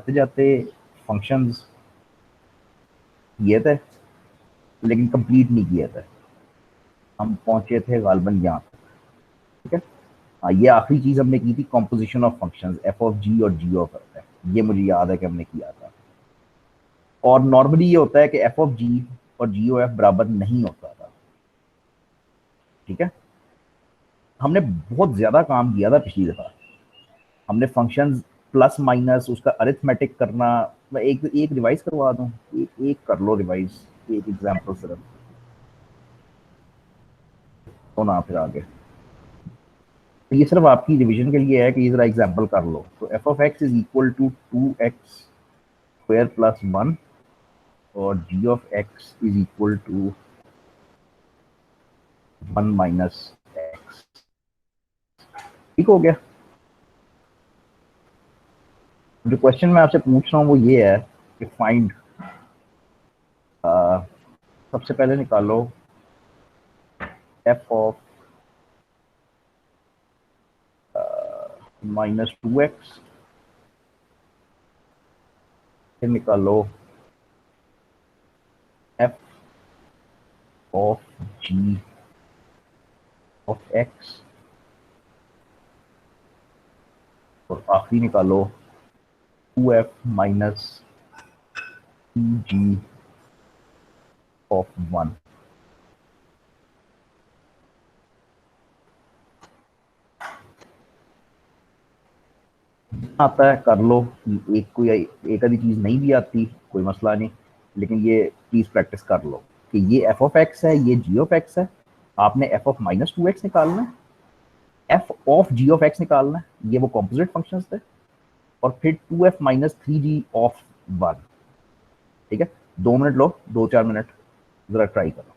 जाते जाते फंक्शंस किए थे लेकिन कंप्लीट नहीं किए थे, हम पहुंचे थे गालबन यहाँ तक। ठीक है, हाँ ये आखिरी चीज हमने की थी, composition of functions F of G और जी ऑफ एफ है, ये मुझे याद है कि हमने किया था। और नॉर्मली ये होता है कि एफ ऑफ जी और जी ओ एफ बराबर नहीं होता था। ठीक है, हमने बहुत ज्यादा काम किया था पिछली दफा, हमने फंक्शंस प्लस माइनस उसका अरिथमेटिक करना। मैं एक एक रिवाइज करवा दूं, एक कर लो रिवाइज, एक एग्जांपल सिर्फ, तो ना फिर आगे। तो ये सिर्फ आपकी रिवीजन के लिए है कि ये जरा एग्जांपल कर लो। तो F of x is equal to 2x square plus 1 और G of x is equal to 1 minus X. ठीक हो गया। जो क्वेश्चन मैं आपसे पूछ रहा हूँ वो ये है कि फाइंड, सबसे पहले निकालो एफ ऑफ -2x, फिर निकालो f of g of x, और आखिरी निकालो 2f माइनस जी ऑफ 1। आता है कर लो, एक कोई एक आधी चीज नहीं भी आती कोई मसला नहीं, लेकिन ये प्लीज प्रैक्टिस कर लो कि ये एफ ऑफ एक्स है, ये जी ऑफ एक्स है, आपने एफ ऑफ -2x निकालना है, f of g of x निकालना है, ये वो कॉम्पोजिट फंक्शंस थे, और फिर 2f माइनस 3g ऑफ 1। ठीक है, 2 मिनट लो, 2-4 मिनट जरा ट्राई करो।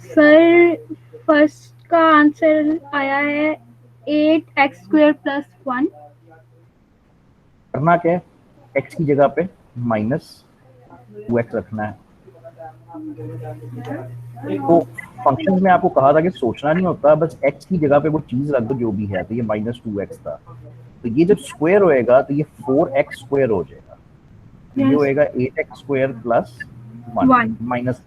सर फर्स्ट का आंसर आया है 8x² + 1। करना क्या है, एक्स की जगह पे -2x रखना है। तो फंक्शंस में आपको कहा था कि सोचना नहीं होता, बस एक्स की जगह पे वो चीज रख दो जो भी है। तो ये -2x था, तो ये जब स्क्वायर होएगा तो ये 4x² हो जाएगा, तो ये होएगा 8x² + 1 माइनस।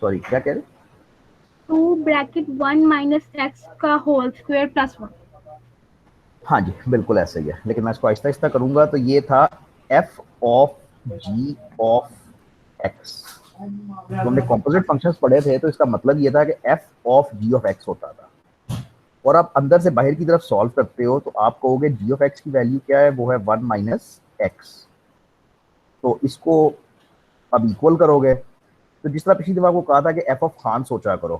सॉरी क्या कह रहे, 2(1 - x²+1)। हाँ जी बिल्कुल ऐसे ही है, लेकिन मैं इसको आहिस्ता आहिस्ता करूंगा। तो ये था f of g of x. तो हमने कॉम्पोजिट फंक्शंस पढ़े थे, तो इसका मतलब ये था कि f of g of x होता था। और आप अंदर से बाहर की तरफ सॉल्व करते हो तो आप कहोगे जी ऑफ एक्स की वैल्यू क्या है, वो है 1 माइनस एक्स। तो इसको अब इक्वल करोगे, तो जिस तरह पिछली दफा को कहा था कि एफ ऑफ खान सोचा करो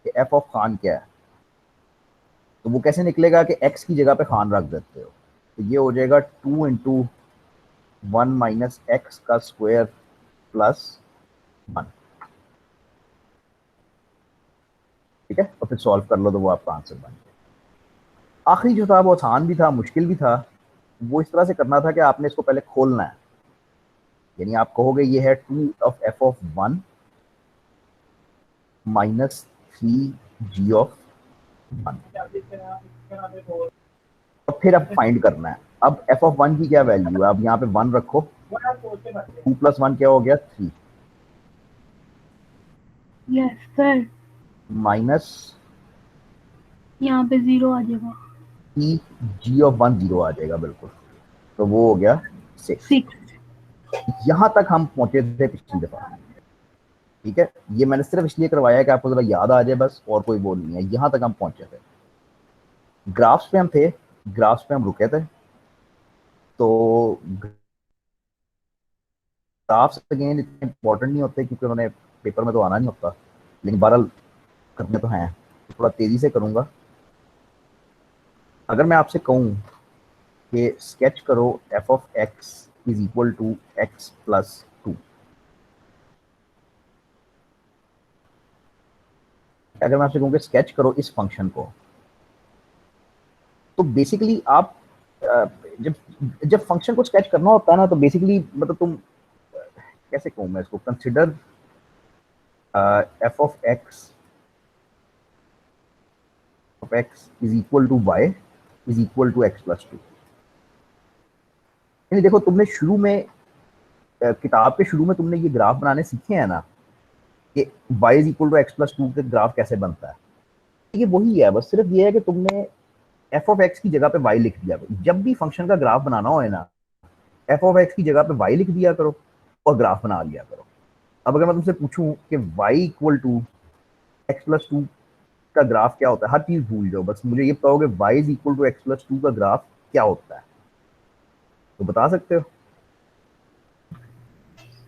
कि एफ ऑफ खान क्या है, तो वो कैसे निकलेगा कि एक्स की जगह पे खान रख देते हो, तो ये हो जाएगा 2 × 1 माइनस एक्स का स्क्वायर प्लस 1। ठीक है, और फिर सॉल्व कर लो तो वो आपका आंसर बन गया। आखिरी जो था वो आसान भी था मुश्किल भी था। वो इस तरह से करना था कि आपने इसको पहले खोलना है, यानी आप कहोगे ये है 2 of F of 1 minus 3g of 1, और फिर अब फाइंड करना है। अब एफ ऑफ 1 की क्या वैल्यू है, अब यहाँ पे 1 रखो, 2 + 1 क्या हो गया 3, यस सर, माइनस यहाँ पे 0 आ जाएगा। जी ऑफ 1 0 आ जाएगा बिल्कुल, तो वो हो गया 6। 6। यहां तक हम पहुंचे थे पिछली दफा। ठीक है, ये मैंने सिर्फ इसलिए करवाया है कि आपको जरा याद आ जाए बस, और कोई वो नहीं है। यहां तक हम पहुंचे थे, ग्राफ्स पे हम थे, ग्राफ्स पे हम रुके थे। तो ग्राफ्स अगेन इतने इंपॉर्टेंट नहीं होते क्योंकि उन्होंने पेपर में तो आना नहीं होता, लेकिन बहरहाल करने तो हैं। थोड़ा तेजी से करूंगा। अगर मैं आपसे कहूं कि स्केच करो f of x is equal to x plus two, अगर मैं आपसे कहूं कि स्केच करो इस फंक्शन को, तो बेसिकली आप जब जब फंक्शन को स्केच करना होता है ना, तो बेसिकली मतलब तुम कैसे कहूं मैं इसको, consider f of x is equal to y is equal to x plus two. यानी देखो, तुमने शुरू में किताब के शुरू में तुमने ये ग्राफ बनाने सीखे हैं ना, कि y is equal to x plus two के ग्राफ कैसे बनता है। ये वही है, बस सिर्फ ये है कि तुमने एफ ऑफ एक्स की जगह पे वाई लिख दिया। जब भी फंक्शन का ग्राफ बनाना हो ना, एफ ऑफ एक्स की जगह पे वाई लिख दिया करो और ग्राफ बना लिया करो। अब अगर मैं तुमसे पूछूं कि y equal to x plus two का ग्राफ क्या होता है, हर चीज भूल जाओ, बस मुझे ये बताओ कि y is equal to x plus two का ग्राफ क्या होता है, तो बता सकते हो?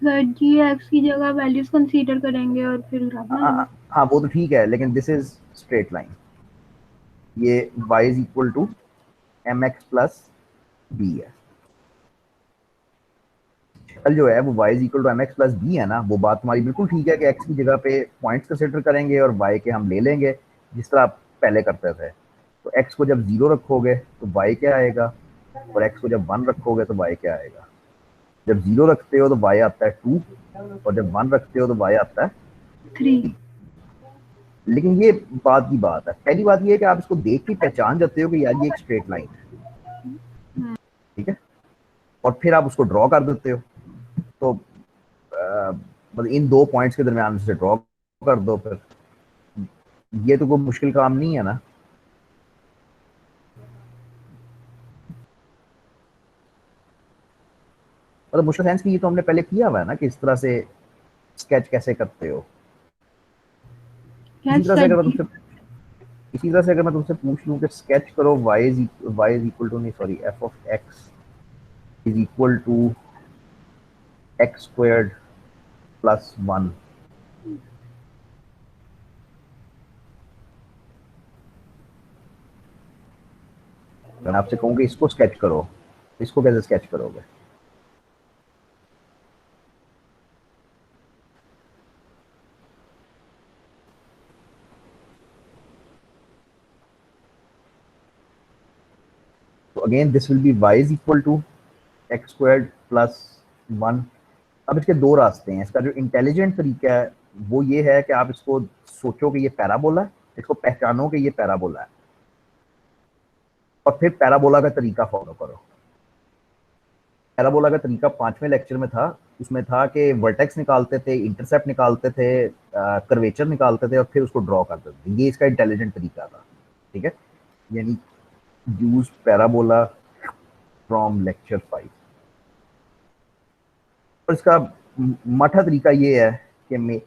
सर जी एक्स की जगह वैल्यूज कंसीडर करेंगे और फिर ग्राफ बनाएंगे। हाँ वो तो ठीक है, लेकिन दिस इज स्ट्रेट लाइन। ये y is equal to m x plus b है। शक्ल जो है वो y is equal to m x plus b है ना, वो बात तुम्हारी बिल्कुल ठीक है कि x की जगह पे पॉइंट्स कंसिडर करेंगे और y के हम ले लेंगे, जिस तरह आप पहले करते थे। तो x को जब जीरो रखोगे तो y क्या आएगा, और x को जब वन रखोगे तो y क्या आएगा। जब जीरो रखते हो तो y आता है टू, और जब वन रखते हो तो y आता है 3। 3। लेकिन ये बात की बात है, पहली बात ये है कि आप इसको देख के पहचान जाते हो कि यार ये एक स्ट्रेट लाइन है, ठीक है, और फिर आप उसको ड्रॉ कर देते हो। तो मतलब इन दो पॉइंट्स के दरमियान से ड्रॉ कर दो फिर, ये तो कोई मुश्किल काम नहीं है ना। मतलब मुश्किल सेंस की ये तो हमने पहले किया हुआ है ना, कि इस तरह से स्केच कैसे करते हो। इसी यस तरह से सर अगर मैं जी। तुमसे इसी तरह से अगर मैं तुमसे पूछ लूं कि स्केच करो वाई इज इक्वल टू, नहीं sorry, f of x is equal to x squared plus one, मैं आपसे कहूँ कि इसको स्केच करो, इसको कैसे स्केच करोगे? तो again this will be y is equal to x squared plus one. अब इसके दो रास्ते हैं। इसका जो इंटेलिजेंट तरीका है वो ये है कि आप इसको सोचो कि ये पैराबोला है, इसको पहचानो कि ये पैराबोला है, और फिर पैराबोला का तरीका फॉलो करो। पैराबोला का तरीका पांचवें लेक्चर में था, उसमें था कि वर्टेक्स निकालते थे, इंटरसेप्ट निकालते थे, कर्वेचर निकालते थे और फिर उसको ड्रॉ करते थे। ये इसका इंटेलिजेंट तरीका था, ठीक है, यानी यूज पैराबोला फ्रॉम लेक्चर 5। और इसका मठा तरीका ये है कि make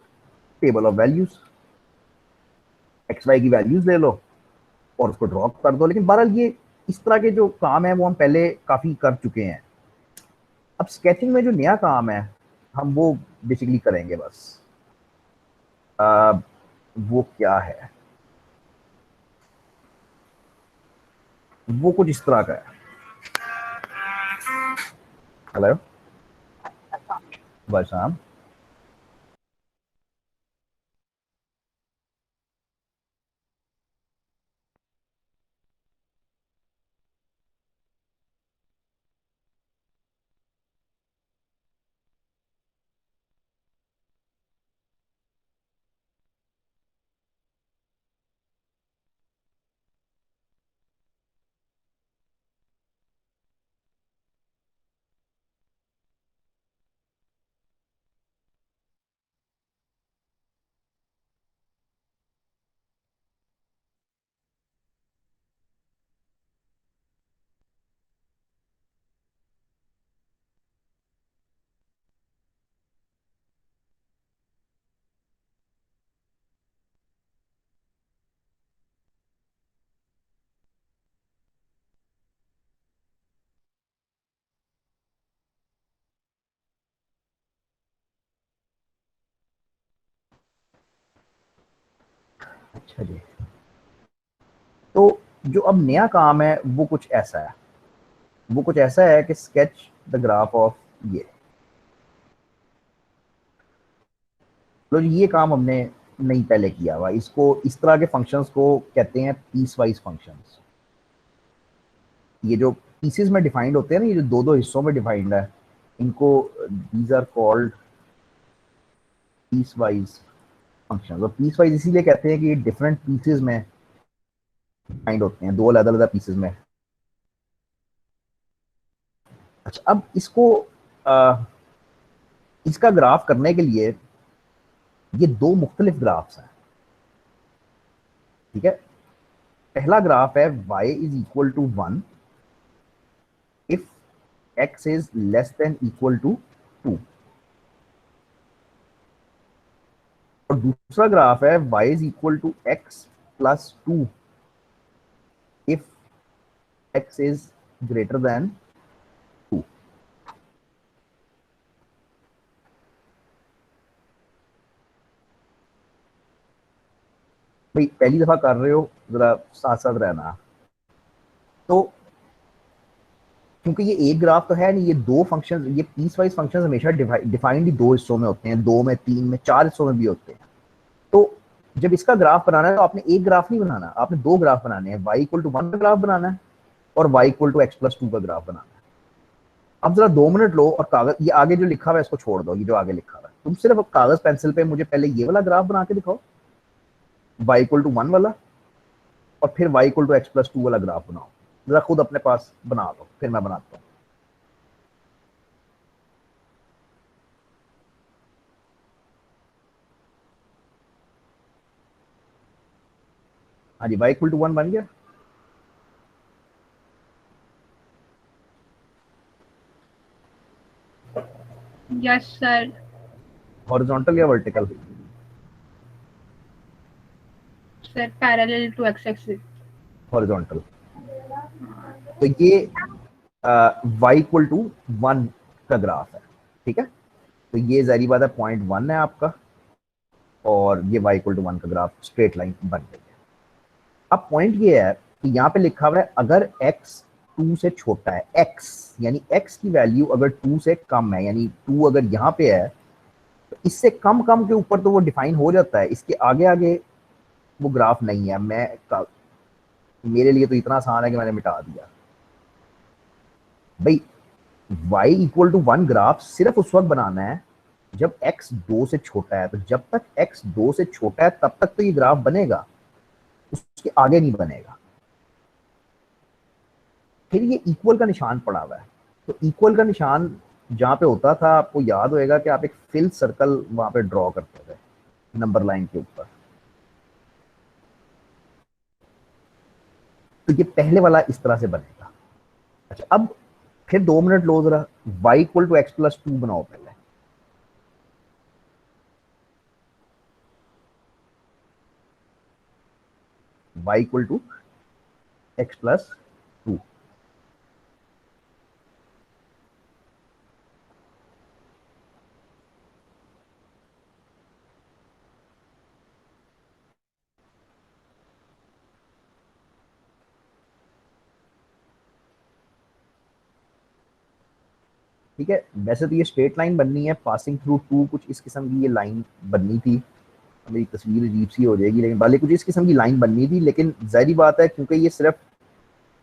table of values, x y की वैल्यूज ले लो और उसको ड्रॉ कर दो। लेकिन बहरहाल ये इस तरह के जो काम है वो हम पहले काफी कर चुके हैं। अब स्केचिंग में जो नया काम है हम वो बेसिकली करेंगे बस। आ, वो क्या है, वो कुछ इस तरह का है। हेलो भाई साहब। अच्छा जी, तो जो अब नया काम है वो कुछ ऐसा है, कि स्केच द ग्राफ ऑफ ये। तो ये काम हमने नहीं पहले किया हुआ, इसको इस तरह के फंक्शंस को कहते हैं पीस वाइज फंक्शंस। ये जो पीसेस में डिफाइंड होते हैं ना, ये जो दो दो हिस्सों में डिफाइंड है, इनको these are called piecewise functions. और पीस वाइज इसीलिए कहते हैं कि ये डिफरेंट पीसेस में डिफाइंड होते हैं, दो अलग अलग पीसेस में। अच्छा, अब इसका ग्राफ करने के लिए ये दो मुख्तलिफ ग्राफ्स हैं, ठीक है। पहला ग्राफ है y is equal to 1 if x is less than equal to 2, और दूसरा ग्राफ है y is equal to x plus 2 if x is greater than 2। भाई पहली दफा कर रहे हो, जरा साथ साथ रहना। तो क्योंकि ये एक ग्राफ तो है नहीं, ये दो फंक्शन, ये पीस वाइज फंक्शन हमेशा डिफाइंड ही दो हिस्सों में होते हैं, दो में, तीन में, चार हिस्सों में भी होते हैं। तो जब इसका ग्राफ बनाना है तो आपने एक ग्राफ नहीं बनाना, आपने दो ग्राफ बनाने हैं, y इक्वल टू 1 का ग्राफ बनाना है और y equal to x plus 2 का ग्राफ बनाना है। अब जरा 2 मिनट लो और कागज, ये आगे जो लिखा हुआ है इसको छोड़ दो, ये जो आगे लिखा हुआ है, तुम सिर्फ कागज पेंसिल पे मुझे पहले ये वाला ग्राफ बना के दिखाओ, y इक्वल टू 1 वाला, और फिर y equal to x plus 2 वाला ग्राफ बनाओ। जरा खुद अपने पास बना लो, फिर मैं बनाता हूँ। हाँ जी, y इक्वल टू 1 बन गया। Yes sir. हॉरिजॉन्टल या vertical? Sir parallel to x axis. Horizontal. तो ये y इक्वल टू 1 का ग्राफ है, ठीक है। तो ये जारी बात है पॉइंट 1 है आपका, और ये y इक्वल टू 1 का ग्राफ, स्ट्रेट लाइन बन गई है। अब पॉइंट ये है कि यहाँ पे लिखा हुआ है अगर x 2 से छोटा है, x यानी x की वैल्यू अगर 2 से कम है, यानी 2 अगर यहाँ पे है, तो इससे कम कम के ऊपर तो वो डिफाइन हो जाता है, इसके आगे आगे वो ग्राफ नहीं है। मेरे लिए तो इतना आसान है कि मैंने मिटा दिया। भाई y इक्वल टू 1 ग्राफ सिर्फ उस वक्त बनाना है जब x 2 से छोटा है। तो जब तक x 2 से छोटा है तब तक तो ये ग्राफ बनेगा, उसके आगे नहीं बनेगा। फिर ये इक्वल का निशान पड़ा हुआ है, तो इक्वल का निशान जहां पे होता था, आपको याद होएगा कि आप एक फिल सर्कल वहां पे ड्रॉ करते थे नंबर लाइन के ऊपर। तो ये पहले वाला इस तरह से बनेगा। अच्छा, अब फिर 2 मिनट लो जरा, y equal to x plus 2 बनाओ पहले। y equal to x plus 2। ठीक है, वैसे तो ये स्ट्रेट लाइन बननी है, पासिंग थ्रू 2 कुछ इस किस्म की ये लाइन बननी थी। मेरी तस्वीर अजीब सी हो जाएगी, लेकिन वाले कुछ इस किस्म की लाइन बननी थी। लेकिन जाहिर बात है क्योंकि ये सिर्फ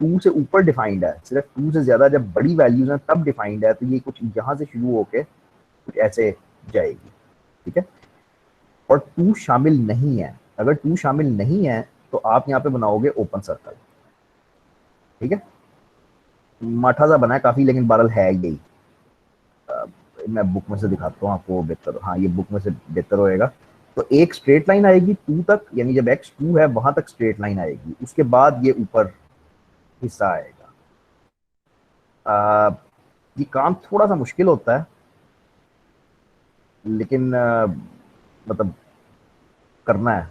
2 से ऊपर डिफाइंड है, सिर्फ 2 से ज्यादा जब बड़ी वैल्यूज हैं तब डिफाइंड है, तो ये कुछ यहाँ से शुरू होके कुछ ऐसे जाएगी, ठीक है। और 2 शामिल नहीं है, अगर 2 शामिल नहीं है तो आप यहाँ पे बनाओगे ओपन सर्कल, ठीक है। माठा सा बना है काफी, लेकिन बहरहाल है यही। मैं बुक में से दिखाता हूँ आपको बेहतर, हाँ ये बुक में से बेहतर होएगा। तो एक स्ट्रेट लाइन आएगी 2 तक, यानी जब x 2 है वहां तक स्ट्रेट लाइन आएगी, उसके बाद ये ऊपर हिस्सा आएगा। ये काम थोड़ा सा मुश्किल होता है, लेकिन मतलब करना है।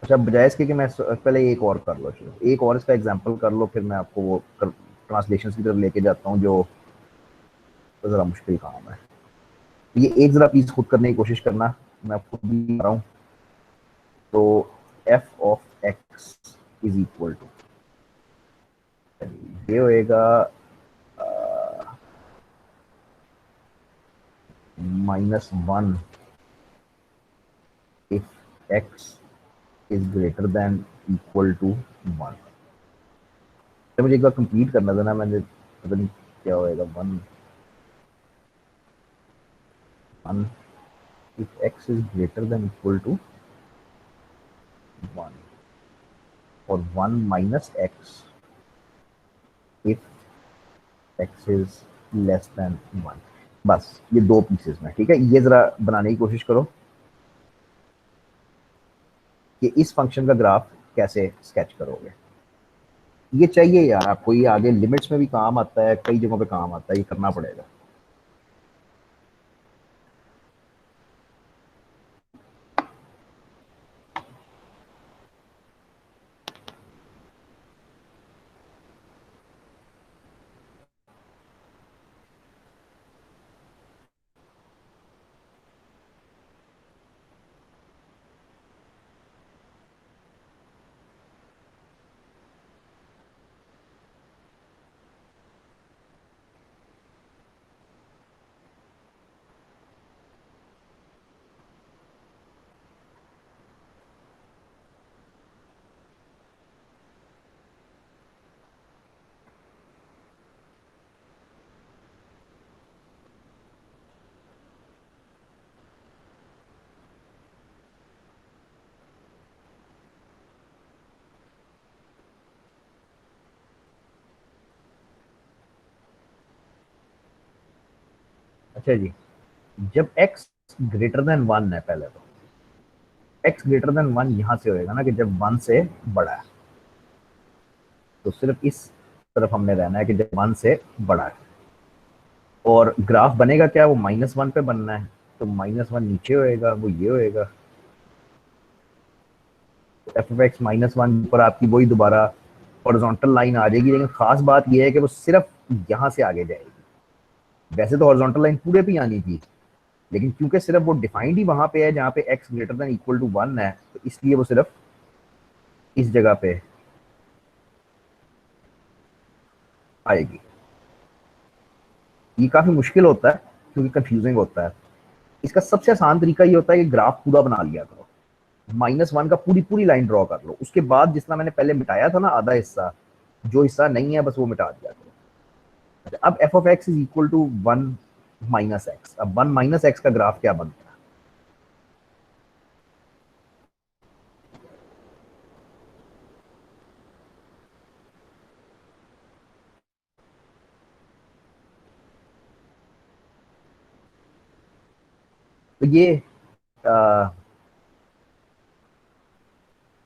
अच्छा, बजाय इसके कि मैं पहले एक और कर लो, चलो एक और इसका एग्जांपल कर लो, फिर मैं आपको वो ट्रांसलेशन की तरफ लेके जाता हूँ, जो तो ज़रा मुश्किल काम है। ये एक ज़रा प्लीज़ खुद करने की कोशिश करना। मैं आपको भी बता रहा हूँ। तो F of x is equal to, ये होएगा -1 if x is greater than equal to 1। तो मुझे एक बार कंप्लीट करना था ना, मैंने पता नहीं क्या होएगा। 1 if x is greater than equal to 1 और 1 minus x if x is less than 1। बस ये दो पीसेस में, ठीक है। ये जरा बनाने की कोशिश करो कि इस फंक्शन का ग्राफ कैसे स्केच करोगे। ये चाहिए यार आपको, ये आगे लिमिट्स में भी काम आता है, कई जगहों पे काम आता है, ये करना पड़ेगा। अच्छा जी, जब x ग्रेटर देन 1 है, पहले तो x ग्रेटर देन 1 यहां से होएगा ना कि जब 1 से बड़ा है, तो सिर्फ इस तरफ हमने रहना है कि जब 1 से बड़ा है। और ग्राफ बनेगा क्या, वो -1 पे बनना है, तो -1 नीचे होएगा, वो ये होएगा। एफ ऑफ एक्स -1 पर आपकी वही दोबारा हॉरिजॉन्टल लाइन आ जाएगी, लेकिन खास बात ये है कि वो सिर्फ यहाँ से आगे जाएगी। वैसे तो हॉरिजॉन्टल लाइन पूरे पे आनी थी, लेकिन क्योंकि सिर्फ वो डिफाइंड ही वहां पे है जहाँ पे x greater than equal to 1 है, तो इसलिए वो सिर्फ इस जगह पे आएगी। ये काफी मुश्किल होता है क्योंकि कंफ्यूजिंग होता है। इसका सबसे आसान तरीका ये होता है कि ग्राफ पूरा बना लिया करो, -1 का पूरी पूरी लाइन ड्रॉ कर लो, उसके बाद जितना मैंने पहले मिटाया था ना आधा हिस्सा, जो हिस्सा नहीं है बस वो मिटा दिया करो। अच्छा, अब f of x is equal to 1 minus x. अब 1 माइनस एक्स का ग्राफ क्या बनता है? तो ये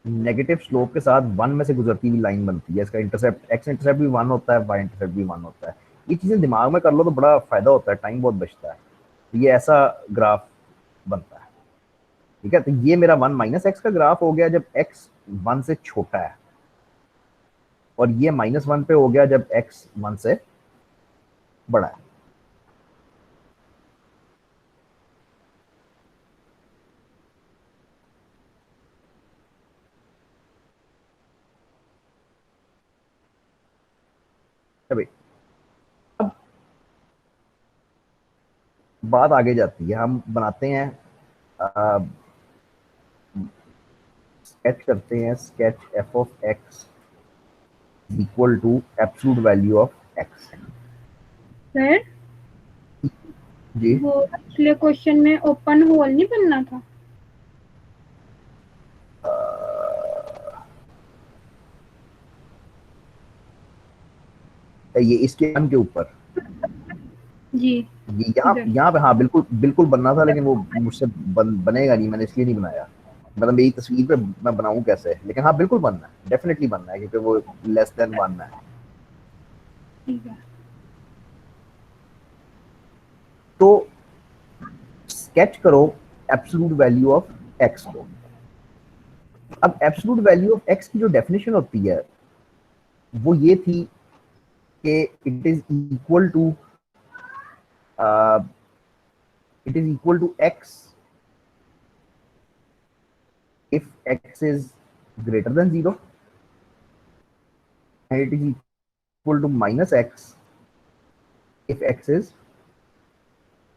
नेगेटिव स्लोप के साथ 1 में से गुजरती हुई लाइन बनती है। इसका इंटरसेप्ट, एक्स इंटरसेप्ट भी 1 होता है, वाई इंटरसेप्ट भी 1 होता है। ये चीजें दिमाग में कर लो तो बड़ा फायदा होता है, टाइम बहुत बचता है। तो ये ऐसा ग्राफ बनता है, ठीक है। तो ये मेरा 1 माइनस एक्स का ग्राफ हो गया जब एक्स 1 से छोटा है, और ये -1 पे हो गया जब एक्स 1 से बड़ा है। भाई अब बात आगे जाती है, हम बनाते हैं, स्केच करते हैं, sketch F of X equal to absolute value of X. Sir ji, वो पिछले क्वेश्चन में ओपन होल नहीं बनना था? ये इसके वन के ऊपर, जी ये यहाँ इधर। यहाँ पे, हाँ बिल्कुल बिल्कुल बनना था, लेकिन वो मुझसे बनेगा नहीं, मैंने इसलिए नहीं बनाया। मतलब मेरी तस्वीर पे मैं बनाऊं कैसे, लेकिन हाँ बिल्कुल बनना है, डेफिनेटली बनना है, क्योंकि वो लेस देन 1 है। ठीक है। तो स्केच करो एब्सोल्यूट वैल्यू ऑफ एक्स को। अब एब्सोल्यूट वैल्यू ऑफ एक्स की जो डेफिनेशन होती है वो ये थी कि it is equal to x if x is greater than 0 and it is equal to minus x if x is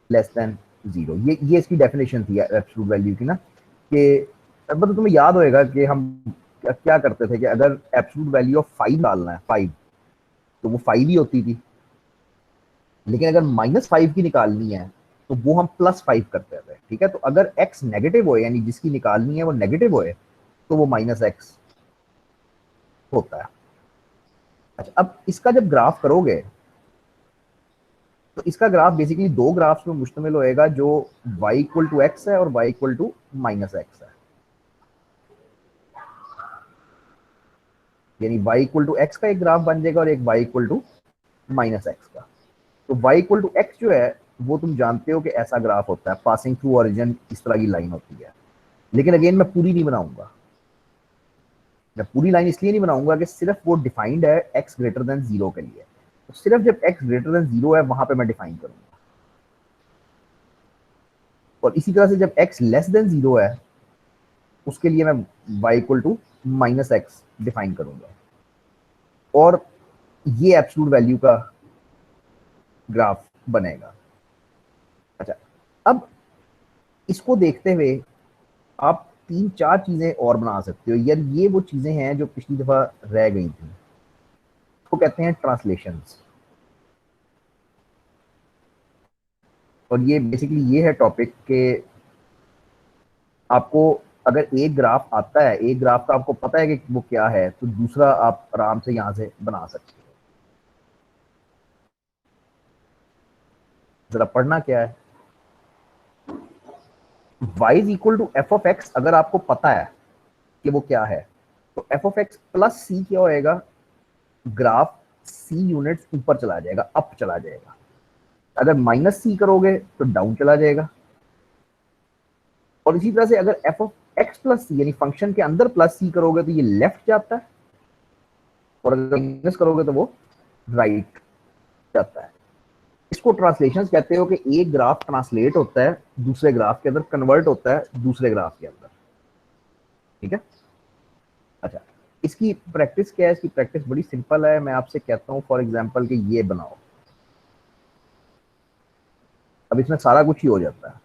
less than 0। ये इसकी डेफिनेशन थी एब्सोल्यूट वैल्यू की ना, कि मतलब तुम्हें याद होएगा कि हम क्या करते थे कि अगर एब्सोल्यूट वैल्यू ऑफ 5 डालना है 5 तो वो 5 ही होती थी, लेकिन अगर -5 की निकालनी है तो वो हम +5 करते थे। ठीक है, तो अगर x नेगेटिव हो यानी जिसकी निकालनी है वो नेगेटिव होए तो वो -x होता है। अच्छा, अब इसका जब ग्राफ करोगे तो इसका ग्राफ बेसिकली दो ग्राफ्स में मुश्तमिल होएगा, जो y इक्वल टू एक्स है और y इक्वल टू -x है। यानी y इक्वल टू एक्स का एक ग्राफ बन जाएगा और एक y इक्वल टू -x का। तो y इक्वल टू एक्स जो है वो तुम जानते हो कि ऐसा ग्राफ होता है, पासिंग थ्रू ओरिजिन इस तरह की लाइन होती है। लेकिन अगेन मैं पूरी नहीं बनाऊंगा, मैं पूरी लाइन इसलिए नहीं बनाऊंगा कि सिर्फ वो डिफाइंड है x ग्रेटर देन 0 के लिए, तो सिर्फ जब x ग्रेटर देन 0 है वहां पे मैं डिफाइन करूंगा, और इसी तरह से जब x लेस देन 0 है उसके लिए मैं y equal to -x define करूंगा, और ये एब्सोल्यूट वैल्यू का ग्राफ बनेगा। अच्छा, अब इसको देखते हुए आप 3-4 चीजें और बना सकते हो यार। ये वो चीजें हैं जो पिछली दफा रह गई थी, उसको कहते हैं ट्रांसलेशंस। और ये बेसिकली ये है टॉपिक के आपको अगर एक ग्राफ आता है, एक ग्राफ का आपको पता है कि वो क्या है, तो दूसरा आप आराम से यहां से बना सकते हो। जरा पढ़ना क्या है। y is equal to f of x, अगर आपको पता है कि वो क्या है तो F of x plus c क्या होएगा, ग्राफ सी यूनिट्स ऊपर चला जाएगा, अप चला जाएगा। अगर माइनस सी करोगे तो डाउन चला जाएगा। और इसी तरह से अगर एफ ऑफ एक्स प्लस सी यानी फंक्शन के अंदर प्लस सी करोगे तो ये लेफ्ट जाता है, और अगर माइनस करोगे तो वो राइट जाता है। इसको ट्रांसलेशन कहते हो कि एक ग्राफ ट्रांसलेट होता है दूसरे ग्राफ के अंदर, कन्वर्ट होता है दूसरे ग्राफ के अंदर। ठीक है, अच्छा, इसकी प्रैक्टिस क्या है? इसकी प्रैक्टिस बड़ी सिंपल है। मैं आपसे कहता हूं फॉर एग्जांपल कि ये बनाओ, अब इसमें सारा कुछ ही हो जाता है।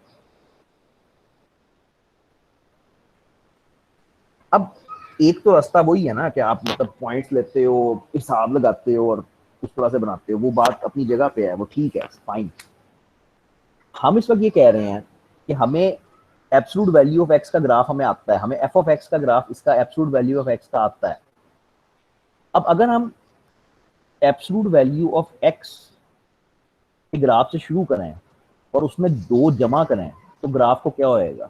अब एक तो रास्ता वही है ना कि आप मतलब पॉइंट्स लेते हो, हिसाब लगाते हो और उस तरह से बनाते हो, वो बात अपनी जगह पे है, वो ठीक है, फाइन। हम इस वक्त ये कह रहे हैं कि हमें एब्सोल्यूट वैल्यू ऑफ एक्स का ग्राफ हमें आता है, हमें एफ ऑफ एक्स का ग्राफ इसका एब्सोल्यूट वैल्यू ऑफ एक्स का आता है। अब अगर हम एब्सोल्यूट वैल्यू ऑफ एक्स के ग्राफ से शुरू करें और उसमें 2 जमा करें तो ग्राफ को क्या होएगा?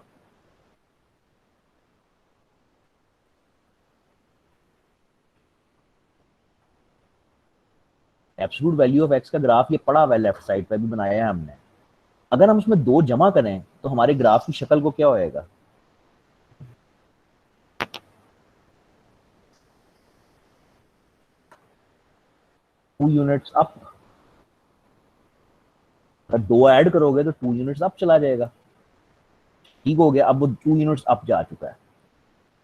एब्सोल्यूट वैल्यू ऑफ एक्स का ग्राफ ये पड़ा हुआ है, लेफ्ट साइड पे भी बनाया है हमने। अगर हम उसमें 2 जमा करें तो हमारे ग्राफ की शक्ल को क्या होएगा? Two units up. अगर 2 ऐड करोगे तो 2 यूनिट्स अप चला जाएगा। ठीक हो गया, अब वो 2 यूनिट्स अप जा चुका है।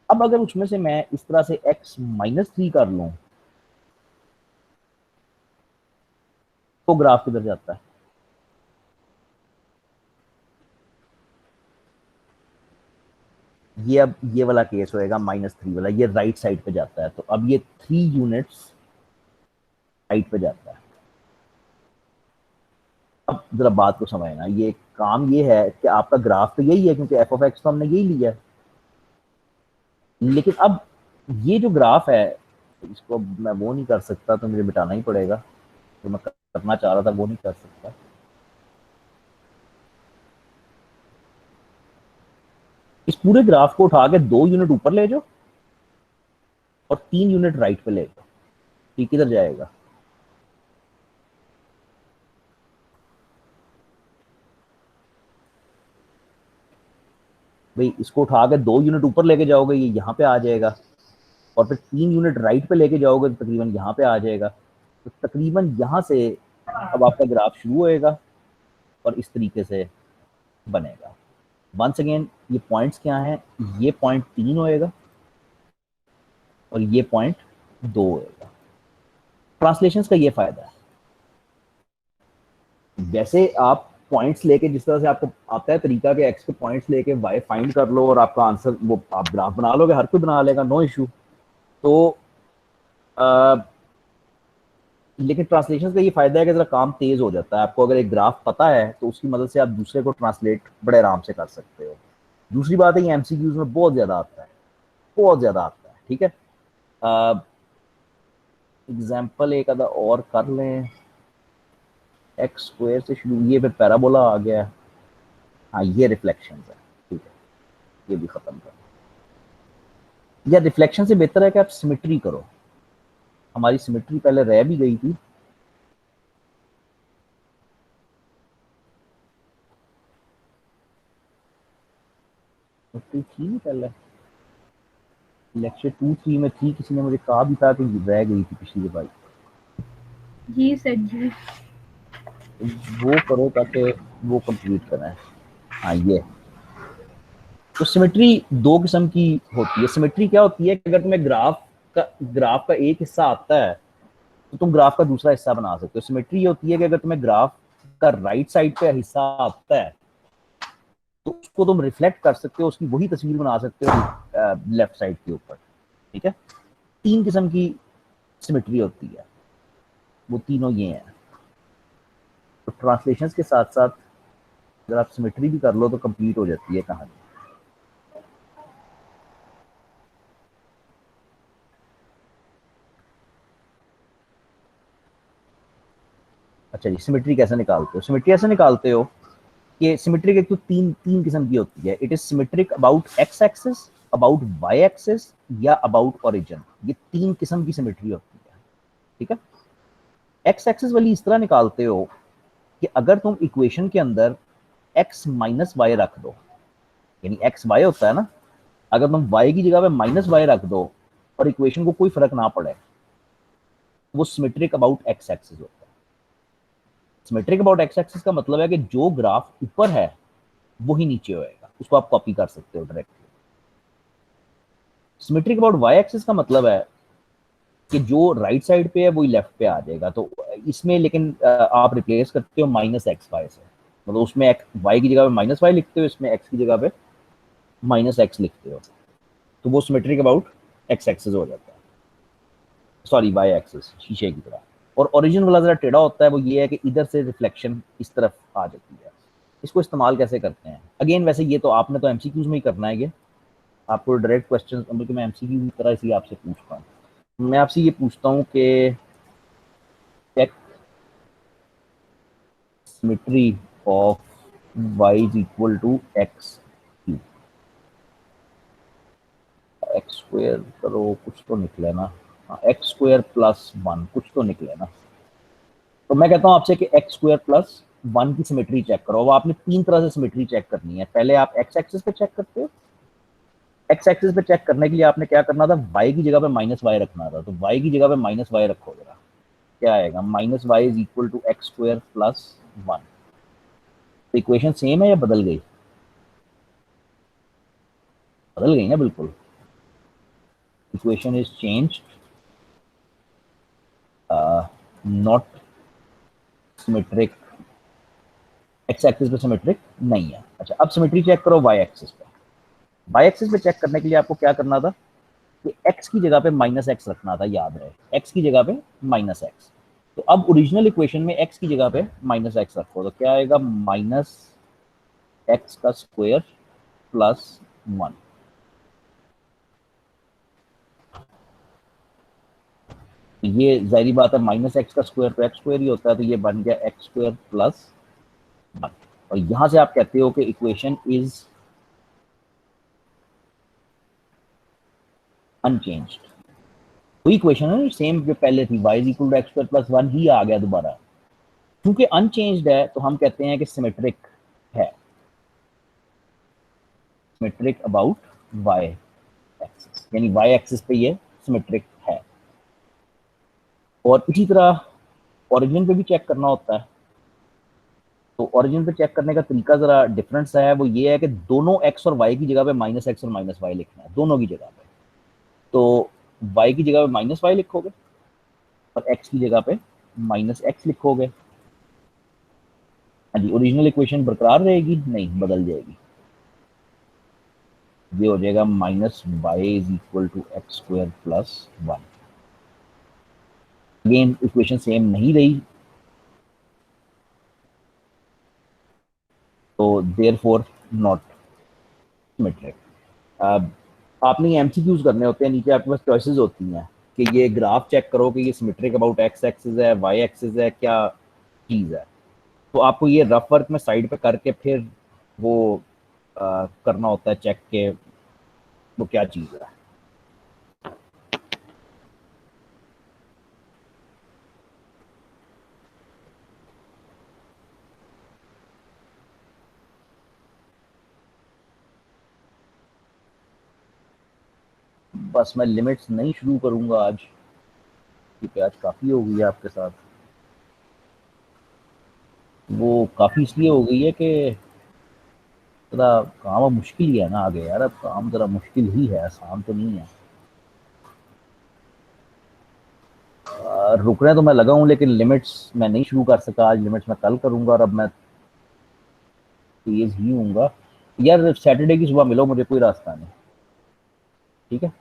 अब अगर उसमें से मैं इस तरह से x -3 कर लूं तो ग्राफ किधर जाता है? ये अब ये वाला केस होएगा -3 वाला, ये राइट साइड पे जाता है, तो अब ये 3 यूनिट्स राइट पे जाता है। अब जरा बात को समझना, ये काम ये है कि आपका ग्राफ तो यही है क्योंकि एफ ऑफ एक्स तो हमने यही लिया है, लेकिन अब ये जो ग्राफ है इसको मैं वो नहीं कर सकता, तो मुझे मिटाना ही पड़ेगा। जो मैं करना चाह रहा था वो नहीं कर सकता। इस पूरे ग्राफ को उठा के 2 यूनिट ऊपर ले जाओ और 3 यूनिट राइट पे ले जाओ, ठीक किधर जाएगा? भाई इसको उठा के 2 यूनिट ऊपर लेके जाओगे ये यहाँ पे आ जाएगा, और फिर 3 यूनिट राइट पे लेके जाओगे तो तकरीबन यहाँ पे आ जाएगा। तो तकरीबन यहाँ से अब आपका ग्राफ शुरू होएगा और इस तरीके से बनेगा। वंस अगेन ये पॉइंट्स क्या हैं, ये पॉइंट 3 होएगा और ये पॉइंट 2 होएगा। ट्रांसलेशंस का ये फायदा है, जैसे आप पॉइंट्स लेके, जिस तरह से आपको आता है तरीका के एक्स के पॉइंट्स लेके वाई फाइंड कर लो और आपका आंसर वो आप ग्राफ बना लोगे, हर कोई बना लेगा, नो इशू। तो आ, लेकिन ट्रांसलेशन का ये फायदा है कि जरा काम तेज हो जाता है। आपको अगर एक ग्राफ पता है तो उसकी मदद से आप दूसरे को ट्रांसलेट बड़े आराम से कर सकते हो। दूसरी बात है ये एमसीक्यूज में बहुत ज्यादा आता है, बहुत ज्यादा आता है। ठीक है, एग्जाम्पल एक आधा और कर लें। एक्स स्क्वायर से शुरू, ये फिर पैराबोला आ गया। हाँ ये रिफ्लेक्शन है, ठीक है, ये भी खत्म कर। या रिफ्लेक्शन से बेहतर है कि आप सिमेट्री करो। हमारी सिमेट्री पहले रह भी गई थी, सिमेट्री थी नहीं पहले, लेक्चर 2-3 में थी, किसी ने मुझे कहा भी था कि रह गई थी पिछली बार। जी सर जी। वो करो ताकि वो कंप्लीट करें। हाँ ये तो सिमेट्री दो किस्म की होती है। सिमेट्री क्या होती है कि अगर तुम्हें ग्राफ का एक हिस्सा आता है तो तुम ग्राफ का दूसरा हिस्सा बना सकते हो। सिमेट्री ये होती है कि अगर तुम्हें ग्राफ का राइट साइड पे हिस्सा आता है तो उसको तुम रिफ्लेक्ट कर सकते हो, उसकी वही तस्वीर बना सकते हो लेफ्ट साइड के ऊपर। ठीक है, 3 किस्म की सिमेट्री होती है, वो तीनों ये हैं। तो ट्रांसलेशन के साथ साथ अगर आप सिमेट्री भी कर लो तो कंप्लीट हो जाती है कहानी। अच्छा जी, सिमेट्री कैसे निकालते हो? सिमेट्री ऐसे निकालते हो कि सिमेट्रिक एक तो तीन तीन किस्म की होती है। It is symmetric about x axis, about y axis या अबाउट ओरिजिन। ये 3 किस्म की सिमेट्री होती है। ठीक है, एक्स एक्सिस वाली इस तरह निकालते हो कि अगर तुम इक्वेशन के अंदर एक्स माइनस वाई रख दो, यानी एक्स वाई होता है ना, अगर तुम वाई की जगह पे माइनस वाई रख दो और इक्वेशन को कोई फर्क ना पड़े, वो सिमेट्रिक अबाउट एक्स एक्सिस होता है। सिमेट्रिक अबाउट एक्स एक्सिस का मतलब है कि जो ग्राफ ऊपर है वही नीचे होएगा, उसको आप कॉपी कर सकते हो directly. Symmetric about y axis का मतलब है कि जो राइट साइड पे है वही लेफ्ट पे आ जाएगा। तो इसमें लेकिन आप रिप्लेस करते हो माइनस एक्स वाई से, मतलब उसमें वाई की जगह पे माइनस वाई लिखते हो, इसमें एक्स की जगह पे माइनस एक्स लिखते हो, तो वो सिमेट्रिक अबाउट एक्स एक्सिस हो जाता है, सॉरी वाई एक्सिस, शीशे की तरह। और ओरिजिन वाला जरा टेढ़ा होता है, वो ये है कि इधर से रिफ्लेक्शन इस तरफ आ जाती है। इसको इस्तेमाल कैसे करते हैं? अगेन वैसे ये तो आपने तो एमसीक्यूज में ही करना है, ये आपको डायरेक्ट क्वेश्चन, बल्कि मैं एमसीक्यू की तरह इसी आपसे पूछता हूँ। मैं आपसे ये पूछता हूँ कि check symmetry of y is equal to x cube। X square करो, कुछ तो निकले ना। हाँ, एक्स स्क्वायर प्लस 1 कुछ तो निकले ना। तो मैं कहता हूँ आपसे कि एक्स स्क्वायर प्लस 1 की सिमेट्री चेक करो। वो आपने 3 तरह से सिमेट्री चेक करनी है। पहले आप एक्स एक्सिस पे चेक करते हो। एक्स एक्सिस पे चेक करने के लिए आपने क्या करना था, वाई की जगह पे माइनस वाई रखना था। तो वाई की जगह पे माइनस वाई रखो जरा, क्या आएगा, minus y is equal to x square plus 1। तो इक्वेशन सेम है या बदल गई? बदल गई ना, बिल्कुल। Equation is change, not symmetric. X axis पे सिमेट्रिक नहीं है। अच्छा, अब सिमेट्री चेक करो वाई एक्सिस पे। वाई एक्सिस पे चेक करने के लिए आपको क्या करना था कि एक्स की जगह पे माइनस एक्स रखना था, याद रहे, एक्स की जगह पे माइनस एक्स। तो अब ओरिजिनल इक्वेशन में एक्स की जगह पे माइनस एक्स रखो तो क्या आएगा, माइनस एक्स का स्क्वायर प्लस 1। ये जाहिर बात है, माइनस एक्स का स्क्वायर तो एक्स स्क्वायर ही होता है, तो ये बन गया एक्स स्क्वायर प्लस 1। और यहां से आप कहते हो कि इक्वेशन इज अनचेंज्ड। वही इक्वेशन है सेम जो पहले थी, y equal to x square plus 1 ही आ गया दोबारा। क्योंकि अनचेंज्ड है तो हम कहते हैं कि सिमेट्रिक है, सिमेट्रिक अबाउट वाई एक्सिस, यानी वाई एक्सिस पे ये सिमेट्रिक है। और इसी तरह ओरिजिन पे भी चेक करना होता है। तो ओरिजिन पे चेक करने का तरीका जरा डिफरेंट सा है, वो ये है कि दोनों एक्स और वाई की जगह पे माइनस एक्स और माइनस वाई लिखना है, दोनों की जगह पे। तो वाई की जगह पे माइनस वाई लिखोगे और एक्स की जगह पे माइनस एक्स लिखोगे। हाँ जी, ओरिजिनल इक्वेशन बरकरार रहेगी, नहीं बदल जाएगी। ये हो जाएगा minus y is equal to x square plus one. Again equation same नहीं रही, तो देयर फोर नॉट सिमेट्रिक। अब आपने ये एमसीक्यूज करने होते हैं, नीचे आपके पास चॉइसेस होती हैं कि ये ग्राफ चेक करो कि ये सिमेट्रिक अबाउट एक्स एक्सिस है, वाई एक्सिस है, क्या चीज़ है। तो आपको ये रफ वर्क में साइड पे करके फिर वो करना होता है चेक के वो क्या चीज़ है। बस मैं लिमिट्स नहीं शुरू करूंगा आज, क्योंकि आज काफ़ी हो गई है आपके साथ। वो काफ़ी इसलिए हो गई है कि थोड़ा काम अब मुश्किल ही है ना आगे यार, अब काम ज़रा मुश्किल ही है, आसान तो नहीं है। रुकने तो मैं लगा हूँ, लेकिन लिमिट्स मैं नहीं शुरू कर सका आज, लिमिट्स मैं कल करूंगा, और अब मैं तेज ही हूँगा। यार सैटरडे की सुबह मिलो मुझे, कोई रास्ता नहीं, ठीक है।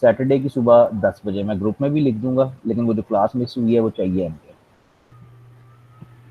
सैटरडे की सुबह 10 बजे मैं ग्रुप में भी लिख दूंगा, लेकिन वो जो क्लास मिस हुई है वो चाहिए हमको।